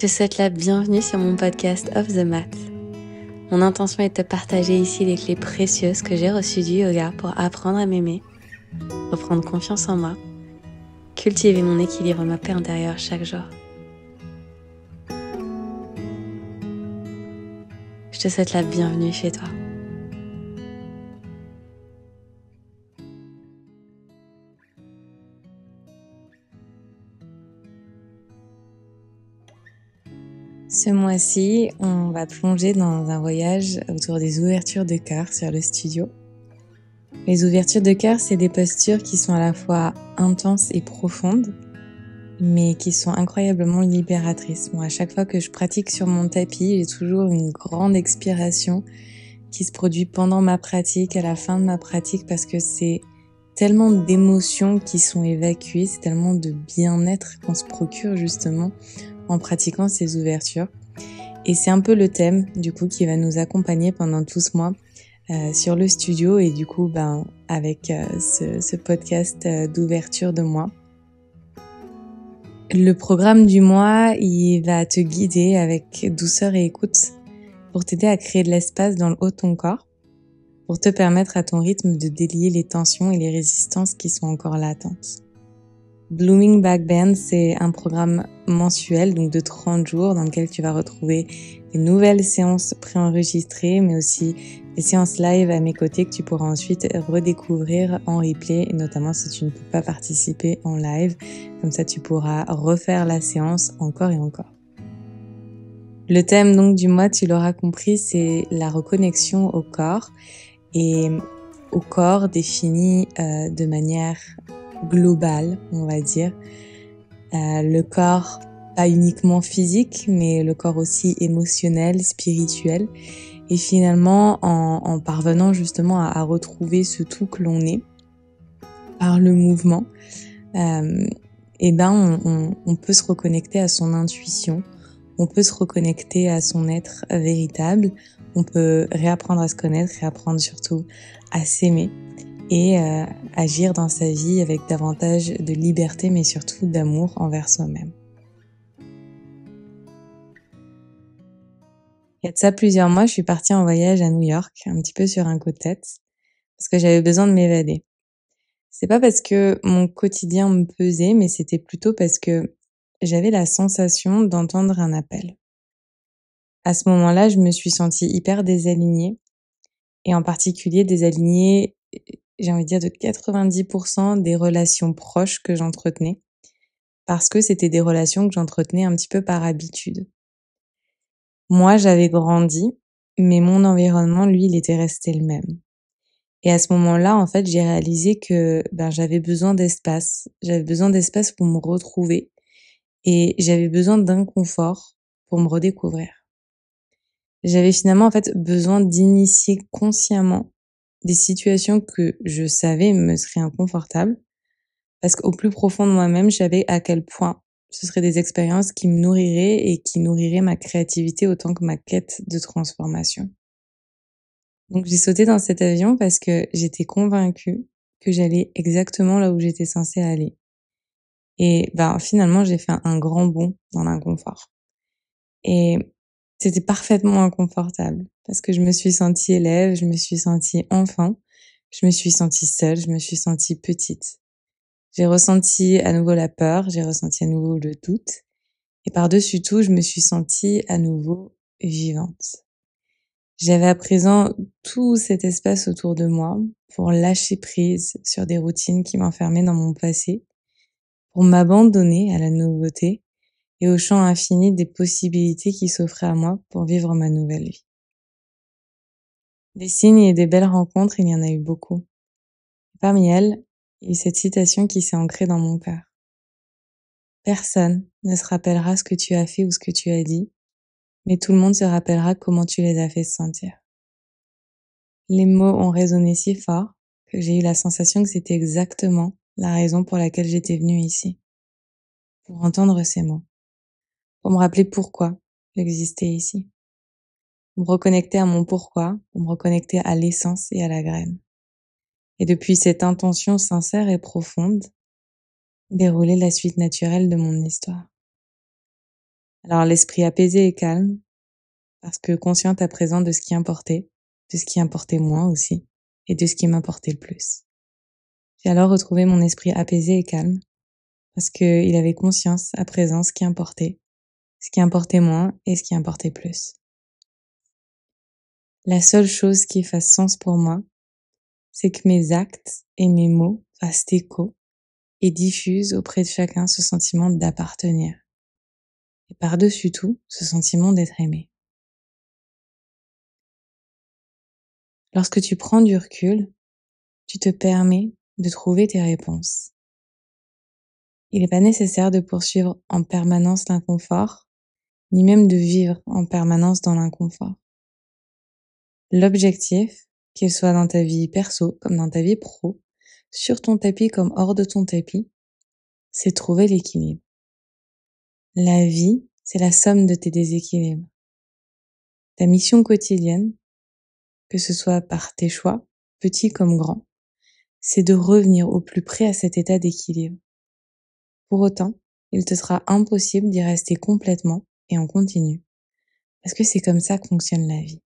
Je te souhaite la bienvenue sur mon podcast Off the Mat. Mon intention est de te partager ici les clés précieuses que j'ai reçues du yoga pour apprendre à m'aimer, reprendre confiance en moi, cultiver mon équilibre, ma paix intérieure chaque jour. Je te souhaite la bienvenue chez toi. Ce mois-ci, on va plonger dans un voyage autour des ouvertures de cœur sur le studio. Les ouvertures de cœur, c'est des postures qui sont à la fois intenses et profondes, mais qui sont incroyablement libératrices. Moi, à chaque fois que je pratique sur mon tapis, j'ai toujours une grande expiration qui se produit pendant ma pratique, à la fin de ma pratique, parce que c'est tellement d'émotions qui sont évacuées, c'est tellement de bien-être qu'on se procure justement en pratiquant ces ouvertures. Et c'est un peu le thème du coup qui va nous accompagner pendant tout ce mois sur le studio et du coup avec ce podcast d'ouverture de mois. Le programme du mois, il va te guider avec douceur et écoute pour t'aider à créer de l'espace dans le haut de ton corps, pour te permettre à ton rythme de délier les tensions et les résistances qui sont encore latentes. Blooming Back Band, c'est un programme mensuel, donc de 30 jours, dans lequel tu vas retrouver des nouvelles séances préenregistrées, mais aussi des séances live à mes côtés que tu pourras ensuite redécouvrir en replay, et notamment si tu ne peux pas participer en live. Comme ça, tu pourras refaire la séance encore et encore. Le thème donc du mois, tu l'auras compris, c'est la reconnexion au corps et au corps défini de manière globale, on va dire. Le corps, pas uniquement physique, mais le corps aussi émotionnel, spirituel. Et finalement, en parvenant justement à retrouver ce tout que l'on est par le mouvement, on peut se reconnecter à son intuition, on peut se reconnecter à son être véritable, on peut réapprendre à se connaître, réapprendre surtout à s'aimer et agir dans sa vie avec davantage de liberté, mais surtout d'amour envers soi-même. Il y a de ça plusieurs mois, je suis partie en voyage à New York, un petit peu sur un coup de tête, parce que j'avais besoin de m'évader. C'est pas parce que mon quotidien me pesait, mais c'était plutôt parce que j'avais la sensation d'entendre un appel. À ce moment-là, je me suis sentie hyper désalignée, et en particulier désalignée, j'ai envie de dire de 90% des relations proches que j'entretenais, parce que c'était des relations que j'entretenais un petit peu par habitude. Moi, j'avais grandi, mais mon environnement, lui, il était resté le même. Et à ce moment-là, en fait, j'ai réalisé que j'avais besoin d'espace. J'avais besoin d'espace pour me retrouver et j'avais besoin d'inconfort pour me redécouvrir. J'avais finalement en fait besoin d'initier consciemment des situations que je savais me seraient inconfortables parce qu'au plus profond de moi-même, je savais à quel point ce seraient des expériences qui me nourriraient et qui nourriraient ma créativité autant que ma quête de transformation. Donc j'ai sauté dans cet avion parce que j'étais convaincue que j'allais exactement là où j'étais censée aller. Et finalement, j'ai fait un grand bond dans l'inconfort. Et c'était parfaitement inconfortable parce que je me suis sentie élève, je me suis sentie enfant, je me suis sentie seule, je me suis sentie petite. J'ai ressenti à nouveau la peur, j'ai ressenti à nouveau le doute. Et par-dessus tout, je me suis sentie à nouveau vivante. J'avais à présent tout cet espace autour de moi pour lâcher prise sur des routines qui m'enfermaient dans mon passé, pour m'abandonner à la nouveauté et au champ infini des possibilités qui s'offraient à moi pour vivre ma nouvelle vie. Des signes et des belles rencontres, il y en a eu beaucoup. Parmi elles, il y a eu cette citation qui s'est ancrée dans mon cœur. Personne ne se rappellera ce que tu as fait ou ce que tu as dit, mais tout le monde se rappellera comment tu les as fait se sentir. Les mots ont résonné si fort que j'ai eu la sensation que c'était exactement la raison pour laquelle j'étais venue ici. Pour entendre ces mots. Pour me rappeler pourquoi j'existais ici. Pour me reconnecter à mon pourquoi, pour me reconnecter à l'essence et à la graine. Et depuis cette intention sincère et profonde, dérouler la suite naturelle de mon histoire. Alors l'esprit apaisé et calme, parce que consciente à présent de ce qui importait, de ce qui importait moins aussi, et de ce qui m'importait le plus. J'ai alors retrouvé mon esprit apaisé et calme, parce qu'il avait conscience à présent ce qui importait moins et ce qui importait plus. La seule chose qui fasse sens pour moi, c'est que mes actes et mes mots fassent écho et diffusent auprès de chacun ce sentiment d'appartenir. Et par-dessus tout, ce sentiment d'être aimé. Lorsque tu prends du recul, tu te permets de trouver tes réponses. Il n'est pas nécessaire de poursuivre en permanence l'inconfort, ni même de vivre en permanence dans l'inconfort. L'objectif, qu'il soit dans ta vie perso comme dans ta vie pro, sur ton tapis comme hors de ton tapis, c'est trouver l'équilibre. La vie, c'est la somme de tes déséquilibres. Ta mission quotidienne, que ce soit par tes choix, petits comme grands, c'est de revenir au plus près à cet état d'équilibre. Pour autant, il te sera impossible d'y rester complètement et en continu, parce que c'est comme ça que fonctionne la vie.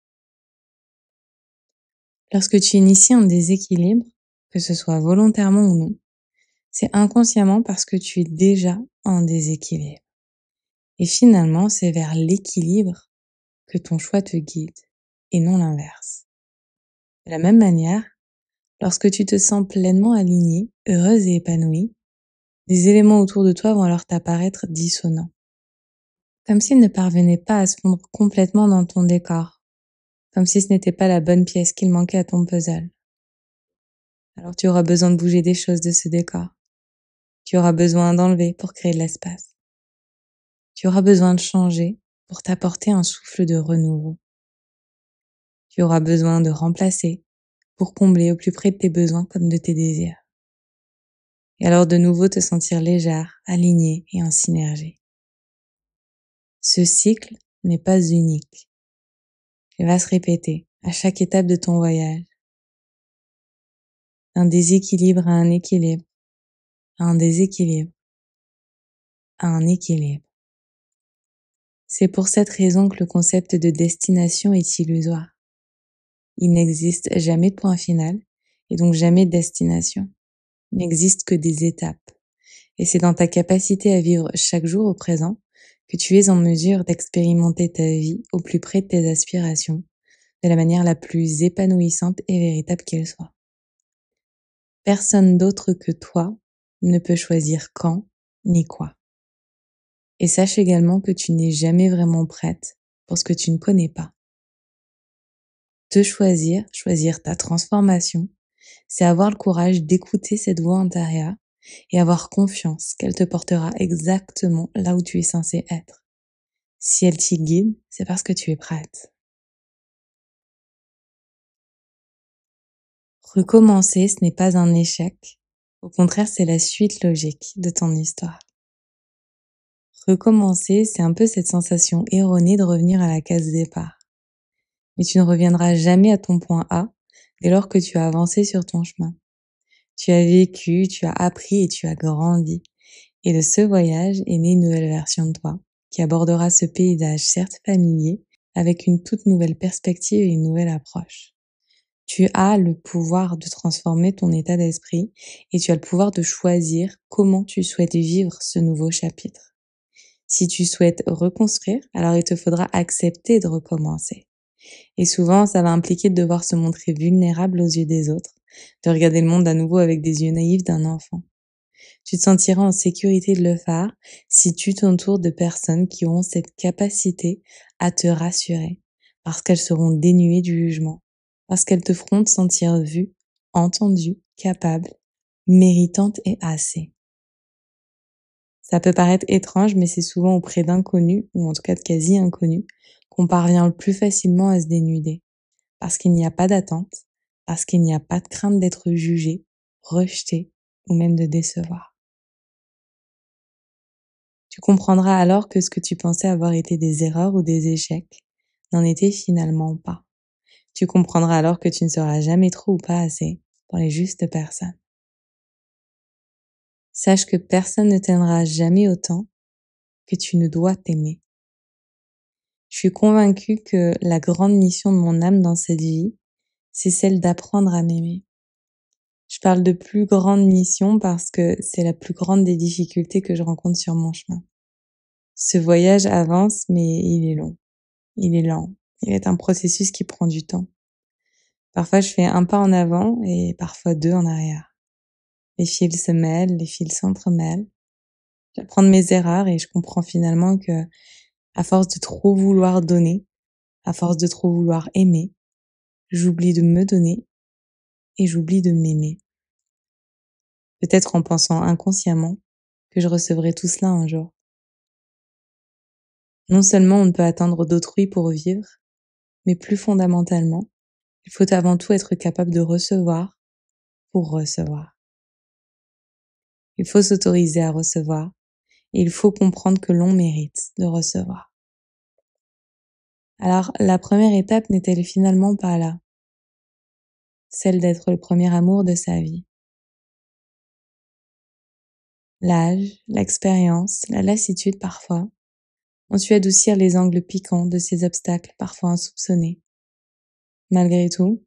Lorsque tu inities un déséquilibre, que ce soit volontairement ou non, c'est inconsciemment parce que tu es déjà en déséquilibre. Et finalement, c'est vers l'équilibre que ton choix te guide, et non l'inverse. De la même manière, lorsque tu te sens pleinement alignée, heureuse et épanouie, des éléments autour de toi vont alors t'apparaître dissonants. Comme s'ils ne parvenaient pas à se fondre complètement dans ton décor. Comme si ce n'était pas la bonne pièce qu'il manquait à ton puzzle. Alors tu auras besoin de bouger des choses de ce décor. Tu auras besoin d'enlever pour créer de l'espace. Tu auras besoin de changer pour t'apporter un souffle de renouveau. Tu auras besoin de remplacer pour combler au plus près de tes besoins comme de tes désirs. Et alors de nouveau te sentir légère, alignée et en synergie. Ce cycle n'est pas unique. Il va se répéter à chaque étape de ton voyage. D'un déséquilibre à un équilibre, à un déséquilibre, à un équilibre. C'est pour cette raison que le concept de destination est illusoire. Il n'existe jamais de point final et donc jamais de destination. Il n'existe que des étapes. Et c'est dans ta capacité à vivre chaque jour au présent que tu es en mesure d'expérimenter ta vie au plus près de tes aspirations, de la manière la plus épanouissante et véritable qu'elle soit. Personne d'autre que toi ne peut choisir quand ni quoi. Et sache également que tu n'es jamais vraiment prête pour ce que tu ne connais pas. Te choisir, choisir ta transformation, c'est avoir le courage d'écouter cette voix intérieure et avoir confiance qu'elle te portera exactement là où tu es censé être. Si elle t'y guide, c'est parce que tu es prête. Recommencer, ce n'est pas un échec. Au contraire, c'est la suite logique de ton histoire. Recommencer, c'est un peu cette sensation erronée de revenir à la case départ. Mais tu ne reviendras jamais à ton point A dès lors que tu as avancé sur ton chemin. Tu as vécu, tu as appris et tu as grandi. Et de ce voyage est née une nouvelle version de toi, qui abordera ce paysage certes familier, avec une toute nouvelle perspective et une nouvelle approche. Tu as le pouvoir de transformer ton état d'esprit et tu as le pouvoir de choisir comment tu souhaites vivre ce nouveau chapitre. Si tu souhaites reconstruire, alors il te faudra accepter de recommencer. Et souvent, ça va impliquer de devoir se montrer vulnérable aux yeux des autres, de regarder le monde à nouveau avec des yeux naïfs d'un enfant. Tu te sentiras en sécurité de le faire si tu t'entoures de personnes qui auront cette capacité à te rassurer, parce qu'elles seront dénuées du jugement, parce qu'elles te feront te sentir vue, entendue, capable, méritante et assez. Ça peut paraître étrange, mais c'est souvent auprès d'inconnus, ou en tout cas de quasi-inconnus, qu'on parvient le plus facilement à se dénuder. Parce qu'il n'y a pas d'attente, parce qu'il n'y a pas de crainte d'être jugé, rejeté, ou même de décevoir. Tu comprendras alors que ce que tu pensais avoir été des erreurs ou des échecs n'en était finalement pas. Tu comprendras alors que tu ne seras jamais trop ou pas assez pour les justes personnes. Sache que personne ne t'aimera jamais autant que tu ne dois t'aimer. Je suis convaincue que la grande mission de mon âme dans cette vie, c'est celle d'apprendre à m'aimer. Je parle de plus grande mission parce que c'est la plus grande des difficultés que je rencontre sur mon chemin. Ce voyage avance, mais il est long. Il est lent. Il est un processus qui prend du temps. Parfois, je fais un pas en avant et parfois deux en arrière. Les fils se mêlent, les fils s'entremêlent. J'apprends de mes erreurs et je comprends finalement que, à force de trop vouloir donner, à force de trop vouloir aimer, j'oublie de me donner et j'oublie de m'aimer. Peut-être en pensant inconsciemment que je recevrai tout cela un jour. Non seulement on ne peut attendre d'autrui pour vivre, mais plus fondamentalement, il faut avant tout être capable de recevoir pour recevoir. Il faut s'autoriser à recevoir et il faut comprendre que l'on mérite de recevoir. Alors, la première étape n'est-elle finalement pas là? Celle d'être le premier amour de sa vie. L'âge, l'expérience, la lassitude parfois ont su adoucir les angles piquants de ces obstacles parfois insoupçonnés. Malgré tout,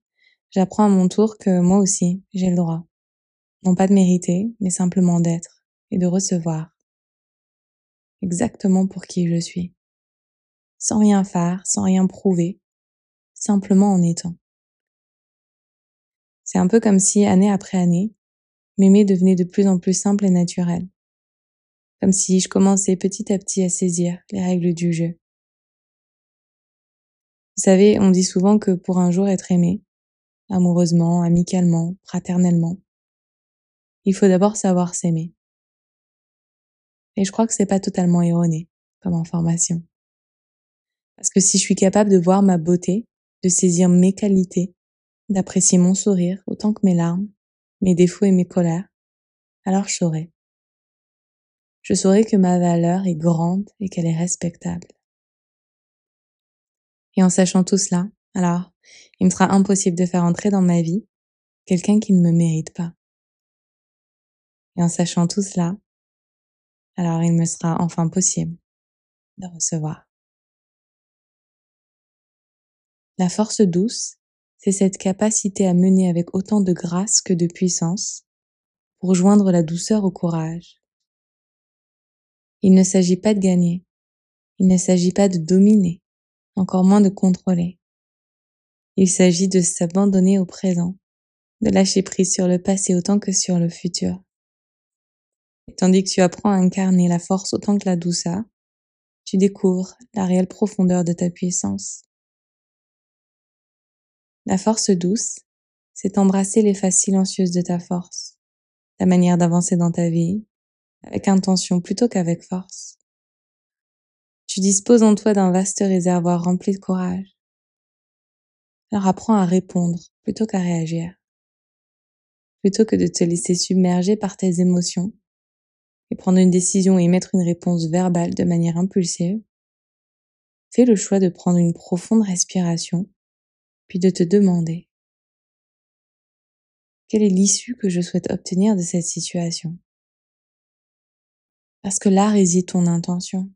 j'apprends à mon tour que moi aussi, j'ai le droit. Non pas de mériter, mais simplement d'être et de recevoir. Exactement pour qui je suis. Sans rien faire, sans rien prouver, simplement en étant. C'est un peu comme si, année après année, m'aimer devenait de plus en plus simple et naturel. Comme si je commençais petit à petit à saisir les règles du jeu. Vous savez, on dit souvent que pour un jour être aimé, amoureusement, amicalement, fraternellement, il faut d'abord savoir s'aimer. Et je crois que c'est pas totalement erroné comme information. Parce que si je suis capable de voir ma beauté, de saisir mes qualités, d'apprécier mon sourire autant que mes larmes, mes défauts et mes colères, alors je saurai. Je saurai que ma valeur est grande et qu'elle est respectable. Et en sachant tout cela, alors, il me sera impossible de faire entrer dans ma vie quelqu'un qui ne me mérite pas. Et en sachant tout cela, alors il me sera enfin possible de recevoir. La force douce, c'est cette capacité à mener avec autant de grâce que de puissance pour joindre la douceur au courage. Il ne s'agit pas de gagner, il ne s'agit pas de dominer, encore moins de contrôler. Il s'agit de s'abandonner au présent, de lâcher prise sur le passé autant que sur le futur. Et tandis que tu apprends à incarner la force autant que la douceur, tu découvres la réelle profondeur de ta puissance. La force douce, c'est embrasser les phases silencieuses de ta force, ta manière d'avancer dans ta vie, avec intention plutôt qu'avec force. Tu disposes en toi d'un vaste réservoir rempli de courage. Alors apprends à répondre plutôt qu'à réagir. Plutôt que de te laisser submerger par tes émotions et prendre une décision et émettre une réponse verbale de manière impulsive, fais le choix de prendre une profonde respiration, puis de te demander: quelle est l'issue que je souhaite obtenir de cette situation? Parce que là réside ton intention.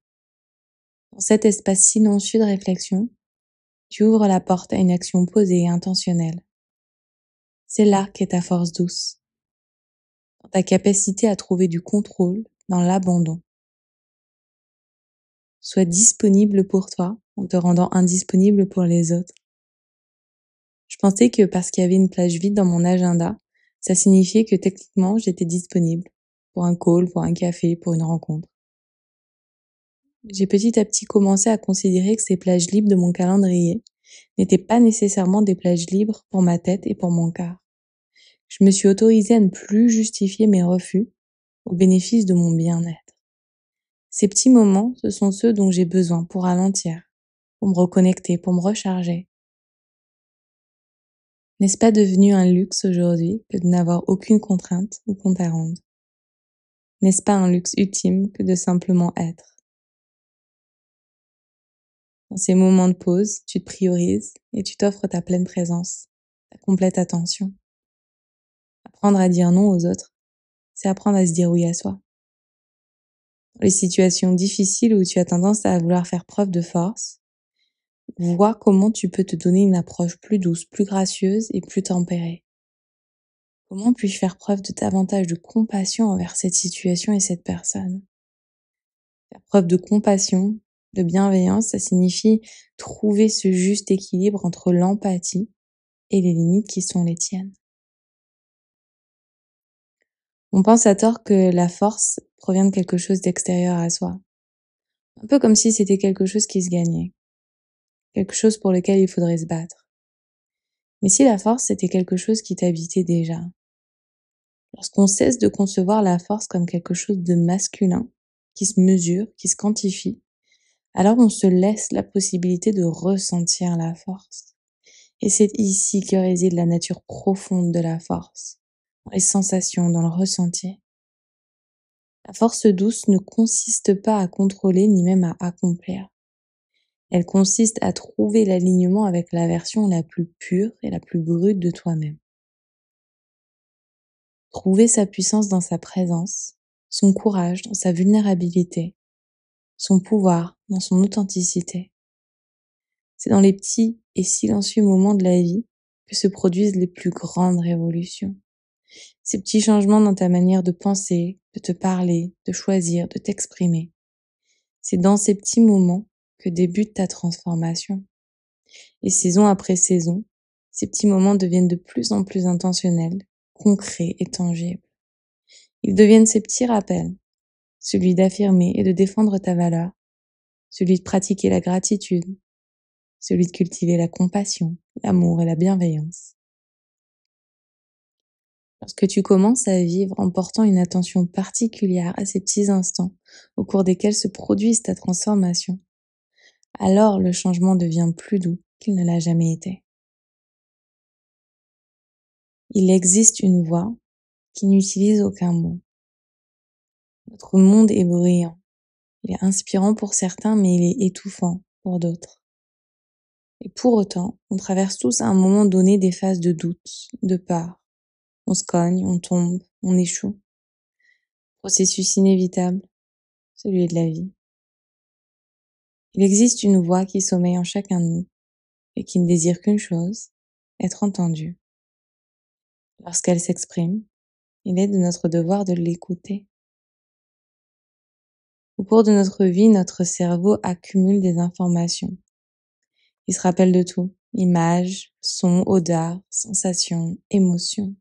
Dans cet espace silencieux de réflexion, tu ouvres la porte à une action posée et intentionnelle. C'est là qu'est ta force douce, dans ta capacité à trouver du contrôle dans l'abandon. Sois disponible pour toi en te rendant indisponible pour les autres. Je pensais que parce qu'il y avait une plage vide dans mon agenda, ça signifiait que techniquement j'étais disponible pour un call, pour un café, pour une rencontre. J'ai petit à petit commencé à considérer que ces plages libres de mon calendrier n'étaient pas nécessairement des plages libres pour ma tête et pour mon cœur. Je me suis autorisée à ne plus justifier mes refus au bénéfice de mon bien-être. Ces petits moments, ce sont ceux dont j'ai besoin pour ralentir, pour me reconnecter, pour me recharger. N'est-ce pas devenu un luxe aujourd'hui que de n'avoir aucune contrainte ou compte à rendre? N'est-ce pas un luxe ultime que de simplement être? Dans ces moments de pause, tu te priorises et tu t'offres ta pleine présence, ta complète attention. Apprendre à dire non aux autres, c'est apprendre à se dire oui à soi. Dans les situations difficiles où tu as tendance à vouloir faire preuve de force, vois comment tu peux te donner une approche plus douce, plus gracieuse et plus tempérée. Comment puis-je faire preuve de davantage de compassion envers cette situation et cette personne? Faire preuve de compassion, de bienveillance, ça signifie trouver ce juste équilibre entre l'empathie et les limites qui sont les tiennes. On pense à tort que la force provient de quelque chose d'extérieur à soi. Un peu comme si c'était quelque chose qui se gagnait, quelque chose pour lequel il faudrait se battre. Mais si la force c'était quelque chose qui t'habitait déjà, lorsqu'on cesse de concevoir la force comme quelque chose de masculin, qui se mesure, qui se quantifie, alors on se laisse la possibilité de ressentir la force. Et c'est ici que réside la nature profonde de la force, dans les sensations, dans le ressenti. La force douce ne consiste pas à contrôler ni même à accomplir. Elle consiste à trouver l'alignement avec la version la plus pure et la plus brute de toi-même. Trouver sa puissance dans sa présence, son courage dans sa vulnérabilité, son pouvoir dans son authenticité. C'est dans les petits et silencieux moments de la vie que se produisent les plus grandes révolutions. Ces petits changements dans ta manière de penser, de te parler, de choisir, de t'exprimer. C'est dans ces petits moments que débute ta transformation. Et saison après saison, ces petits moments deviennent de plus en plus intentionnels, concrets et tangibles. Ils deviennent ces petits rappels, celui d'affirmer et de défendre ta valeur, celui de pratiquer la gratitude, celui de cultiver la compassion, l'amour et la bienveillance. Lorsque tu commences à vivre en portant une attention particulière à ces petits instants au cours desquels se produise ta transformation, alors le changement devient plus doux qu'il ne l'a jamais été. Il existe une voix qui n'utilise aucun mot. Notre monde est brillant. Il est inspirant pour certains, mais il est étouffant pour d'autres. Et pour autant, on traverse tous à un moment donné des phases de doute, de peur. On se cogne, on tombe, on échoue. Processus inévitable, celui de la vie. Il existe une voix qui sommeille en chacun de nous et qui ne désire qu'une chose, être entendue. Lorsqu'elle s'exprime, il est de notre devoir de l'écouter. Au cours de notre vie, notre cerveau accumule des informations. Il se rappelle de tout. Images, sons, odeurs, sensations, émotions.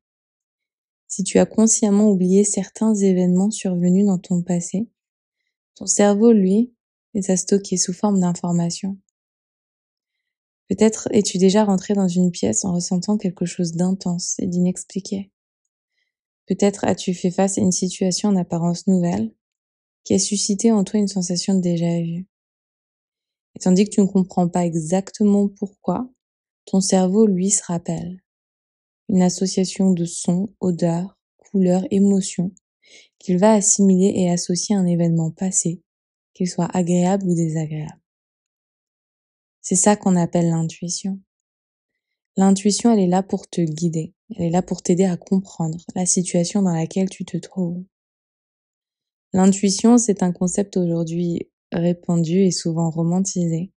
Si tu as consciemment oublié certains événements survenus dans ton passé, ton cerveau, lui, les a stockés sous forme d'informations. Peut-être es-tu déjà rentré dans une pièce en ressentant quelque chose d'intense et d'inexpliqué. Peut-être as-tu fait face à une situation en apparence nouvelle qui a suscité en toi une sensation de déjà-vu. Et tandis que tu ne comprends pas exactement pourquoi, ton cerveau, lui, se rappelle. Une association de sons, odeurs, couleurs, émotions qu'il va assimiler et associer à un événement passé, qu'il soit agréable ou désagréable. C'est ça qu'on appelle l'intuition. L'intuition, elle est là pour te guider, elle est là pour t'aider à comprendre la situation dans laquelle tu te trouves. L'intuition, c'est un concept aujourd'hui répandu et souvent romantisé.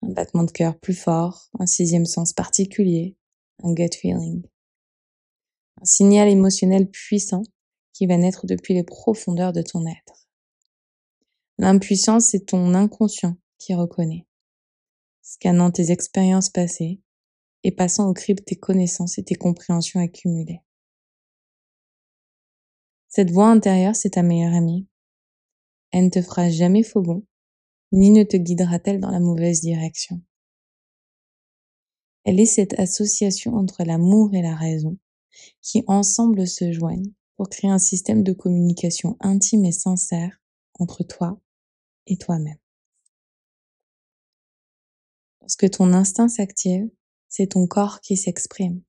Un battement de cœur plus fort, un sixième sens particulier, un gut feeling. Un signal émotionnel puissant qui va naître depuis les profondeurs de ton être. L'impuissance, c'est ton inconscient qui reconnaît, scannant tes expériences passées et passant au crible tes connaissances et tes compréhensions accumulées. Cette voix intérieure, c'est ta meilleure amie. Elle ne te fera jamais faux bond, ni ne te guidera-t-elle dans la mauvaise direction. Elle est cette association entre l'amour et la raison qui ensemble se joignent pour créer un système de communication intime et sincère entre toi et toi-même. Lorsque ton instinct s'active, c'est ton corps qui s'exprime.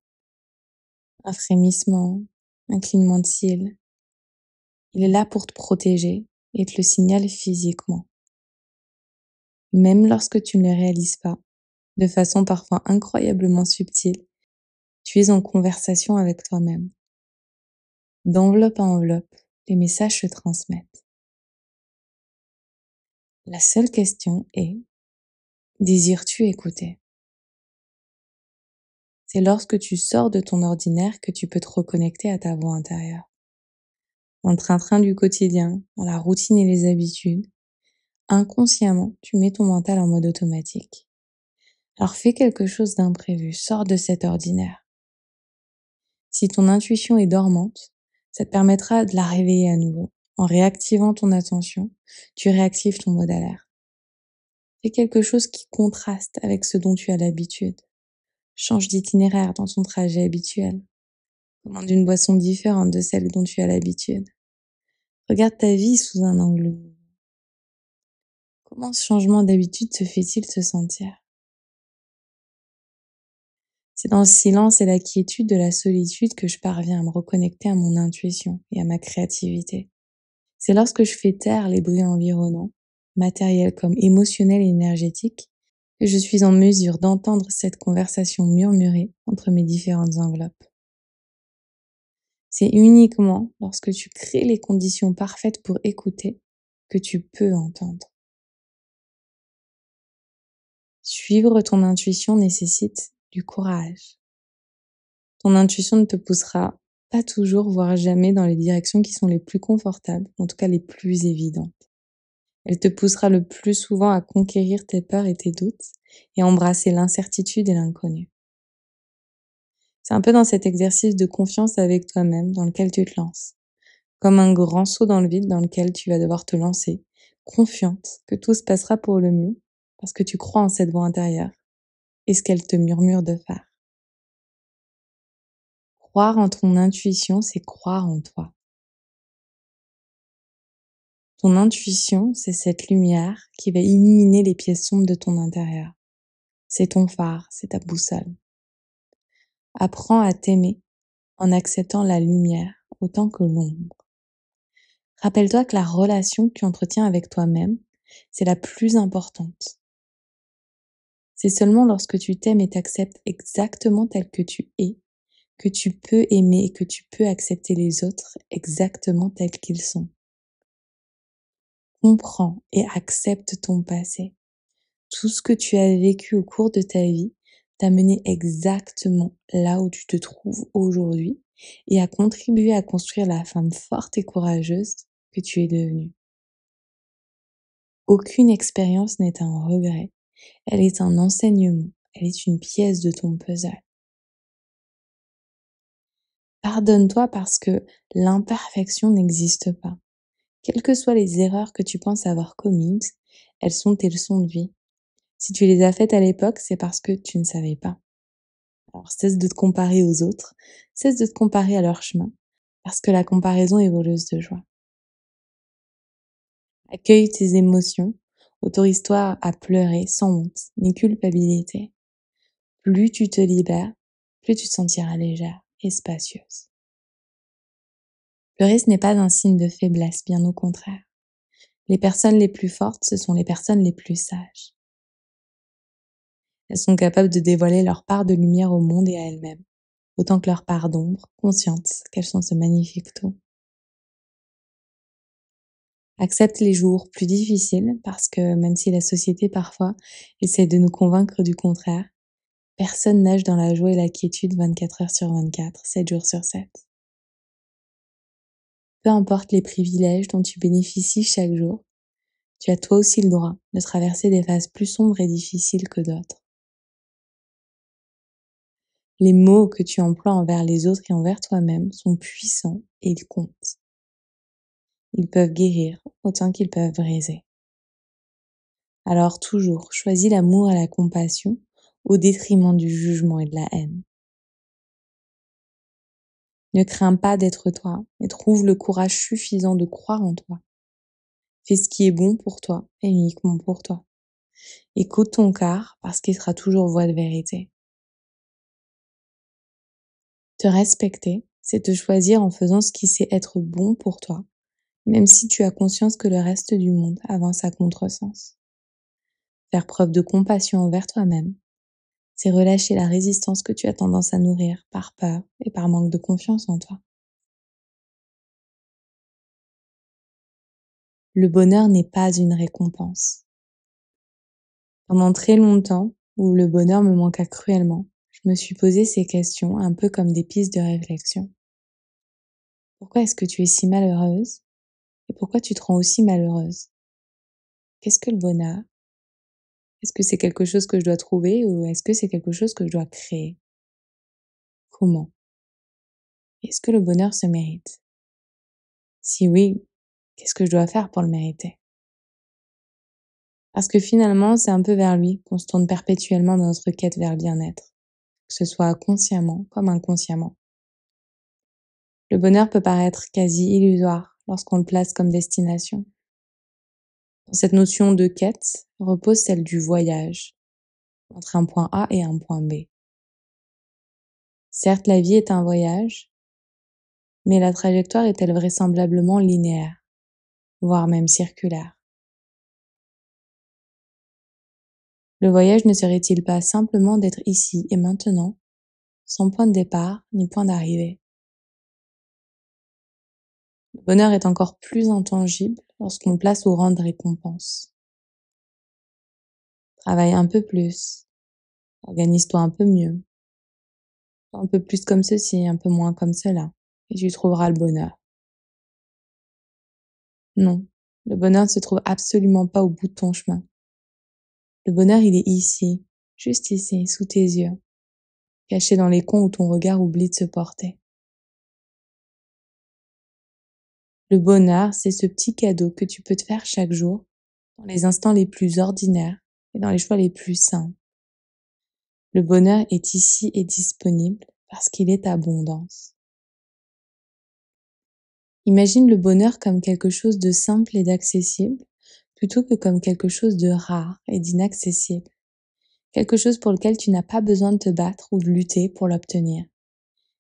Un frémissement, un clignement de cils. Il est là pour te protéger et te le signale physiquement. Même lorsque tu ne le réalises pas, de façon parfois incroyablement subtile, tu es en conversation avec toi-même. D'enveloppe à enveloppe, les messages se transmettent. La seule question est, Désires-tu écouter? C'est lorsque tu sors de ton ordinaire que tu peux te reconnecter à ta voix intérieure. Dans le train-train du quotidien, dans la routine et les habitudes, inconsciemment, tu mets ton mental en mode automatique. Alors fais quelque chose d'imprévu, sors de cet ordinaire. Si ton intuition est dormante, ça te permettra de la réveiller à nouveau. En réactivant ton attention, tu réactives ton mode alerte. Fais quelque chose qui contraste avec ce dont tu as l'habitude. Change d'itinéraire dans ton trajet habituel. Commande une boisson différente de celle dont tu as l'habitude. Regarde ta vie sous un angle nouveau. Comment ce changement d'habitude se fait-il se sentir? C'est dans le silence et la quiétude de la solitude que je parviens à me reconnecter à mon intuition et à ma créativité. C'est lorsque je fais taire les bruits environnants, matériels comme émotionnels et énergétiques, que je suis en mesure d'entendre cette conversation murmurée entre mes différentes enveloppes. C'est uniquement lorsque tu crées les conditions parfaites pour écouter que tu peux entendre. Suivre ton intuition nécessite du courage. Ton intuition ne te poussera pas toujours, voire jamais, dans les directions qui sont les plus confortables, en tout cas les plus évidentes. Elle te poussera le plus souvent à conquérir tes peurs et tes doutes et à embrasser l'incertitude et l'inconnu. C'est un peu dans cet exercice de confiance avec toi-même dans lequel tu te lances, comme un grand saut dans le vide dans lequel tu vas devoir te lancer, confiante que tout se passera pour le mieux, parce que tu crois en cette voix intérieure et ce qu'elle te murmure de faire. Croire en ton intuition, c'est croire en toi. Ton intuition, c'est cette lumière qui va illuminer les pièces sombres de ton intérieur. C'est ton phare, c'est ta boussole. Apprends à t'aimer en acceptant la lumière autant que l'ombre. Rappelle-toi que la relation que tu entretiens avec toi-même, c'est la plus importante. C'est seulement lorsque tu t'aimes et t'acceptes exactement tel que tu es, que tu peux aimer et que tu peux accepter les autres exactement tels qu'ils sont. Comprends et accepte ton passé. Tout ce que tu as vécu au cours de ta vie t'a mené exactement là où tu te trouves aujourd'hui et a contribué à construire la femme forte et courageuse que tu es devenue. Aucune expérience n'est un regret, elle est un enseignement, elle est une pièce de ton puzzle. Pardonne-toi parce que l'imperfection n'existe pas. Quelles que soient les erreurs que tu penses avoir commises, elles sont tes leçons de vie. Si tu les as faites à l'époque, c'est parce que tu ne savais pas. Alors cesse de te comparer aux autres, cesse de te comparer à leur chemin, parce que la comparaison est voleuse de joie. Accueille tes émotions, autorise-toi à pleurer sans honte ni culpabilité. Plus tu te libères, plus tu te sentiras légère et spacieuse. Pleurer, ce n'est pas un signe de faiblesse, bien au contraire. Les personnes les plus fortes, ce sont les personnes les plus sages. Elles sont capables de dévoiler leur part de lumière au monde et à elles-mêmes, autant que leur part d'ombre, conscientes qu'elles sont ce magnifique tout. Accepte les jours plus difficiles parce que même si la société parfois essaie de nous convaincre du contraire, personne nage dans la joie et la quiétude 24 heures sur 24, 7 jours sur 7. Peu importe les privilèges dont tu bénéficies chaque jour, tu as toi aussi le droit de traverser des phases plus sombres et difficiles que d'autres. Les mots que tu emploies envers les autres et envers toi-même sont puissants et ils comptent. Ils peuvent guérir autant qu'ils peuvent briser. Alors toujours, choisis l'amour et la compassion au détriment du jugement et de la haine. Ne crains pas d'être toi et trouve le courage suffisant de croire en toi. Fais ce qui est bon pour toi et uniquement pour toi. Écoute ton cœur parce qu'il sera toujours voix de vérité. Te respecter, c'est te choisir en faisant ce qui sait être bon pour toi, même si tu as conscience que le reste du monde avance à contresens. Faire preuve de compassion envers toi-même, c'est relâcher la résistance que tu as tendance à nourrir par peur et par manque de confiance en toi. Le bonheur n'est pas une récompense. Pendant très longtemps, où le bonheur me manqua cruellement, je me suis posé ces questions un peu comme des pistes de réflexion. Pourquoi est-ce que tu es si malheureuse? Et pourquoi tu te rends aussi malheureuse? Qu'est-ce que le bonheur? Est-ce que c'est quelque chose que je dois trouver ou est-ce que c'est quelque chose que je dois créer? Comment? Est-ce que le bonheur se mérite? Si oui, qu'est-ce que je dois faire pour le mériter? Parce que finalement, c'est un peu vers lui qu'on se tourne perpétuellement dans notre quête vers le bien-être, que ce soit consciemment comme inconsciemment. Le bonheur peut paraître quasi illusoire lorsqu'on le place comme destination. Dans cette notion de quête repose celle du voyage, entre un point A et un point B. Certes, la vie est un voyage, mais la trajectoire est-elle vraisemblablement linéaire, voire même circulaire? Le voyage ne serait-il pas simplement d'être ici et maintenant, sans point de départ ni point d'arrivée? Le bonheur est encore plus intangible lorsqu'on le place au rang de récompense. Travaille un peu plus, organise-toi un peu mieux, un peu plus comme ceci, un peu moins comme cela, et tu trouveras le bonheur. Non, le bonheur ne se trouve absolument pas au bout de ton chemin. Le bonheur, il est ici, juste ici, sous tes yeux, caché dans les coins où ton regard oublie de se porter. Le bonheur, c'est ce petit cadeau que tu peux te faire chaque jour, dans les instants les plus ordinaires et dans les choix les plus simples. Le bonheur est ici et disponible parce qu'il est abondance. Imagine le bonheur comme quelque chose de simple et d'accessible, plutôt que comme quelque chose de rare et d'inaccessible. Quelque chose pour lequel tu n'as pas besoin de te battre ou de lutter pour l'obtenir.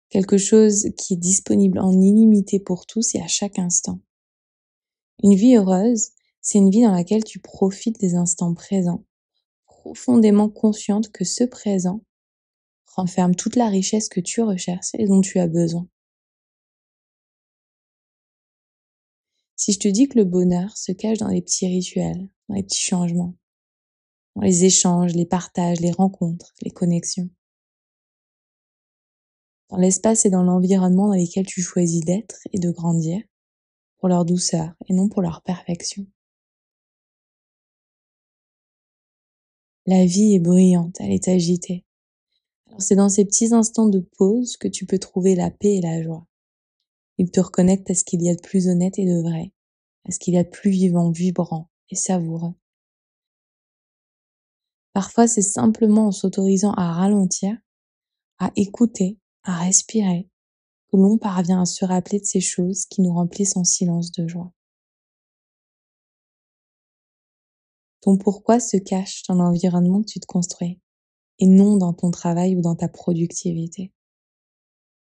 Quelque chose qui est disponible en illimité pour tous et à chaque instant. Une vie heureuse, c'est une vie dans laquelle tu profites des instants présents, profondément consciente que ce présent renferme toute la richesse que tu recherches et dont tu as besoin. Si je te dis que le bonheur se cache dans les petits rituels, dans les petits changements, dans les échanges, les partages, les rencontres, les connexions, dans l'espace et dans l'environnement dans lesquels tu choisis d'être et de grandir, pour leur douceur et non pour leur perfection. La vie est bruyante, elle est agitée. Alors c'est dans ces petits instants de pause que tu peux trouver la paix et la joie. Ils te reconnectent à ce qu'il y a de plus honnête et de vrai, à ce qu'il y a de plus vivant, vibrant et savoureux. Parfois, c'est simplement en s'autorisant à ralentir, à écouter, à respirer, que l'on parvient à se rappeler de ces choses qui nous remplissent en silence de joie. Ton pourquoi se cache dans l'environnement que tu te construis, et non dans ton travail ou dans ta productivité.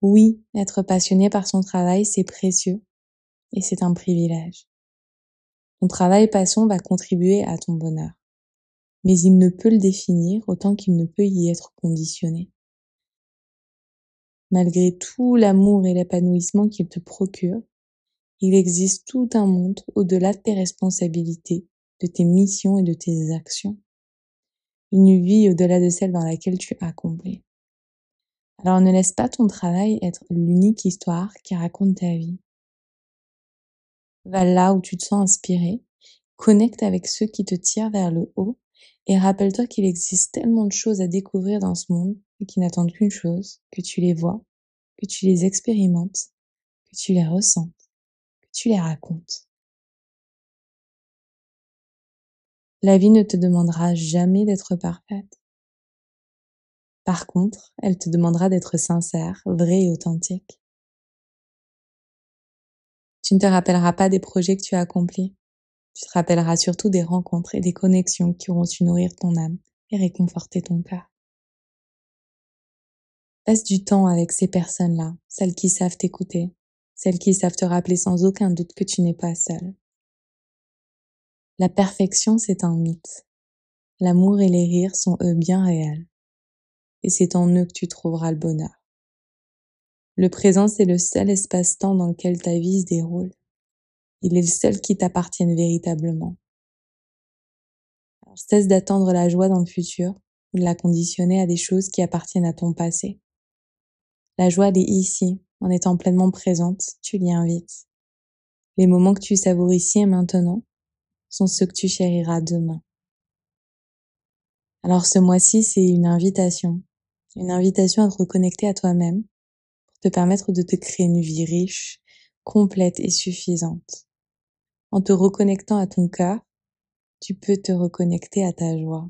Oui, être passionné par son travail, c'est précieux, et c'est un privilège. Ton travail passion va contribuer à ton bonheur, mais il ne peut le définir autant qu'il ne peut y être conditionné. Malgré tout l'amour et l'épanouissement qu'il te procure, il existe tout un monde au-delà de tes responsabilités, de tes missions et de tes actions. Une vie au-delà de celle dans laquelle tu accomplis. Alors ne laisse pas ton travail être l'unique histoire qui raconte ta vie. Va là où tu te sens inspiré, connecte avec ceux qui te tirent vers le haut et rappelle-toi qu'il existe tellement de choses à découvrir dans ce monde et qui n'attendent qu'une chose, que tu les vois, que tu les expérimentes, que tu les ressentes, que tu les racontes. La vie ne te demandera jamais d'être parfaite. Par contre, elle te demandera d'être sincère, vrai et authentique. Tu ne te rappelleras pas des projets que tu as accomplis. Tu te rappelleras surtout des rencontres et des connexions qui auront su nourrir ton âme et réconforter ton cœur. Passe du temps avec ces personnes-là, celles qui savent t'écouter, celles qui savent te rappeler sans aucun doute que tu n'es pas seul. La perfection, c'est un mythe. L'amour et les rires sont eux bien réels. Et c'est en eux que tu trouveras le bonheur. Le présent, c'est le seul espace-temps dans lequel ta vie se déroule. Il est le seul qui t'appartienne véritablement. Cesse d'attendre la joie dans le futur ou de la conditionner à des choses qui appartiennent à ton passé. La joie, elle est ici, en étant pleinement présente, tu l'y invites. Les moments que tu savoures ici et maintenant sont ceux que tu chériras demain. Alors ce mois-ci, c'est une invitation à te reconnecter à toi-même pour te permettre de te créer une vie riche, complète et suffisante. En te reconnectant à ton cœur, tu peux te reconnecter à ta joie.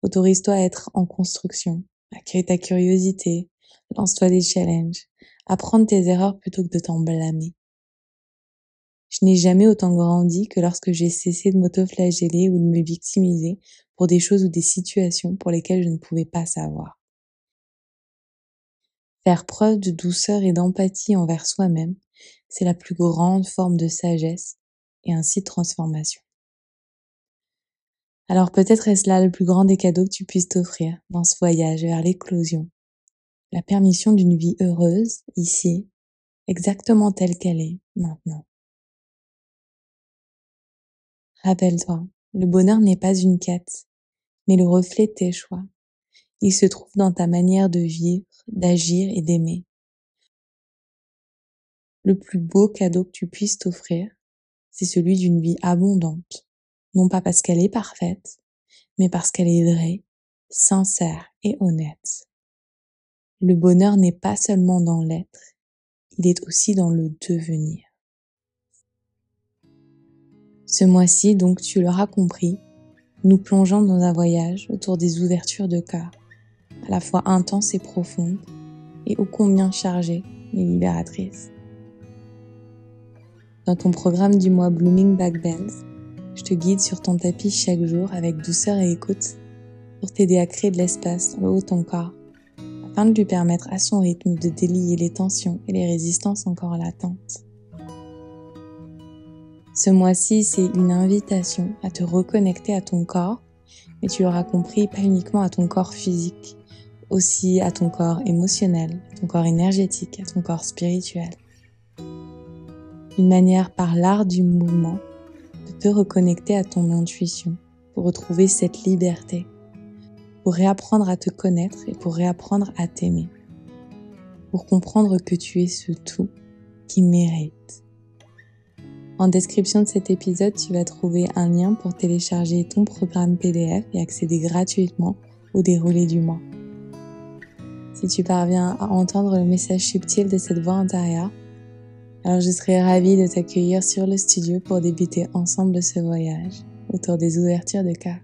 Autorise-toi à être en construction, à créer ta curiosité, lance-toi des challenges, apprends tes erreurs plutôt que de t'en blâmer. Je n'ai jamais autant grandi que lorsque j'ai cessé de m'auto-flageller ou de me victimiser pour des choses ou des situations pour lesquelles je ne pouvais pas savoir. Faire preuve de douceur et d'empathie envers soi-même, c'est la plus grande forme de sagesse et ainsi de transformation. Alors peut-être est-ce là le plus grand des cadeaux que tu puisses t'offrir dans ce voyage vers l'éclosion. La permission d'une vie heureuse, ici, exactement telle qu'elle est, maintenant. Rappelle-toi, le bonheur n'est pas une quête, mais le reflet de tes choix. Il se trouve dans ta manière de vivre, d'agir et d'aimer. Le plus beau cadeau que tu puisses t'offrir, c'est celui d'une vie abondante. Non pas parce qu'elle est parfaite, mais parce qu'elle est vraie, sincère et honnête. Le bonheur n'est pas seulement dans l'être, il est aussi dans le devenir. Ce mois-ci, donc, tu l'auras compris, nous plongeons dans un voyage autour des ouvertures de cœur, à la fois intenses et profondes, et ô combien chargées et libératrices. Dans ton programme du mois Blooming Black Bells, je te guide sur ton tapis chaque jour avec douceur et écoute pour t'aider à créer de l'espace dans le haut de ton corps, afin de lui permettre à son rythme de délier les tensions et les résistances encore latentes. Ce mois-ci, c'est une invitation à te reconnecter à ton corps, mais tu l'auras compris, pas uniquement à ton corps physique, aussi à ton corps émotionnel, à ton corps énergétique, à ton corps spirituel. Une manière par l'art du mouvement de te reconnecter à ton intuition pour retrouver cette liberté, pour réapprendre à te connaître et pour réapprendre à t'aimer, pour comprendre que tu es ce tout qui mérite. En description de cet épisode, tu vas trouver un lien pour télécharger ton programme PDF et accéder gratuitement au déroulé du mois. Si tu parviens à entendre le message subtil de cette voix intérieure, alors je serai ravie de t'accueillir sur le studio pour débuter ensemble ce voyage autour des ouvertures de cœur.